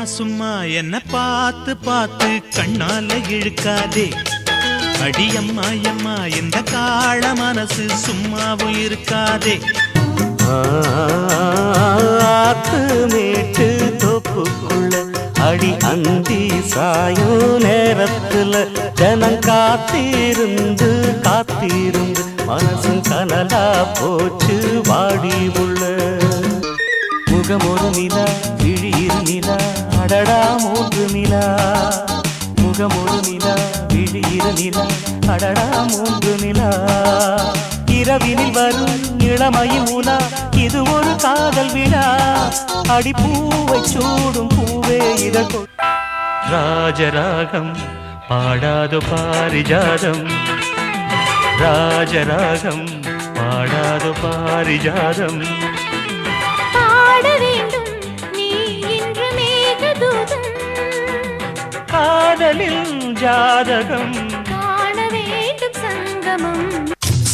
சும்மா என்ன பார்த்து பார்த்து கண்ணால இழுக்காதே. அடியம்மா அம்மா இந்த காள மனசு சும்மாவும் இருக்காதே. ஆத்து மேட்டு தோப்புக்குள்ள அடி அந்தி சாயோ நேரத்துல ஜனம் காத்திருந்து காத்திருந்து மனசும் கனலா போச்சு வாடி உள்ள. முகமொரு நிலா விழியிரு நிலா அடடா மூன்று நிலா. முகமொரு நிலா விழியிரு நிலா அடடா மூன்று நிலா. இரவினில் வரும் இளமையின் உலா இது ஒரு காதல் விழா. அடிப்பூவை சூடும் பூவே இதழ் ராஜராகம் பாடாதோ பாரிஜாதம். ராஜராகம் பாடாதோ பாரிஜாதம். பாட வேண்டும் நீ இன்று மேகதூதம். காதலில் ஜாதகம் காண வேண்டும் சங்கமம்.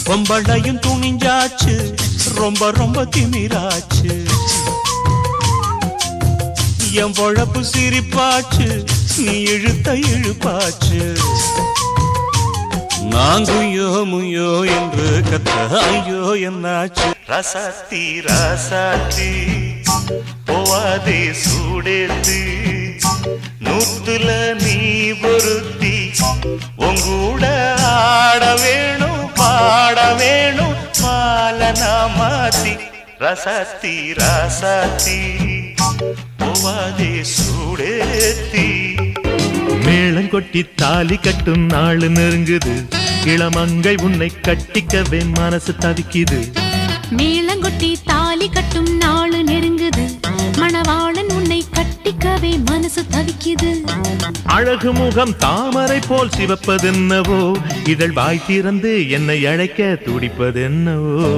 பொம்பளையும் துணிஞ்சாச்சு ரொம்ப ரொம்ப திமிராச்சு. என் பொழப்பு சிரிப்பாச்சு நீ இழுத்த இழுப்பாச்சு. நாங்குயோ முயோ என்று கத்த ஐயோ என்னாச்சு. ரசாத்தி ரசாத்தி போவாதே சூடேத்து. நூத்துல நீ பொருத்தி உங்கூட ஆட வேணும் பாட வேணும் மாலனா மாத்தி. ரசாத்தி ரசாத்தி போவாதே சூடேத்தி. மேளம் கொட்டி தாலி கட்டும் நாள் நெருங்குது. இளமங்கை உன்னை கட்டிக்கவே மனசு தவிக்குது. மேளங்கொட்டி தாலி கட்டும் நாள் நெருங்குது. மணவாளன் உன்னை கட்டிக்கவே மனசு தவிக்குது. அழகு முகம் தாமரை போல் சிவப்பதென்னவோ. இதழ் வாய் திறந்து என்னை அழைக்க துடிப்பதென்னவோ.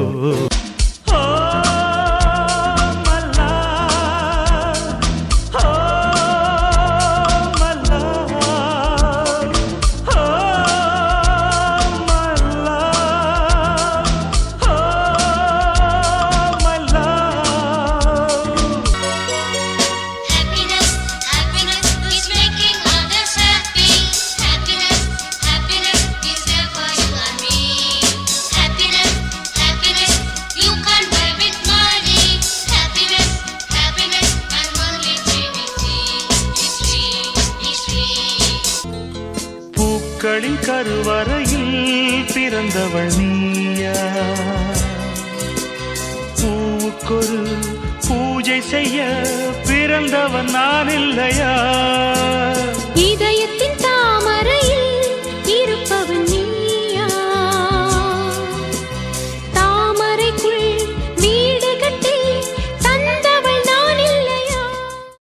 பூக்களின் கருவறையில் பிறந்தவள் நீயா. பூவுக்கொரு பூஜை செய்ய பிறந்தவன் நான் இல்லையா.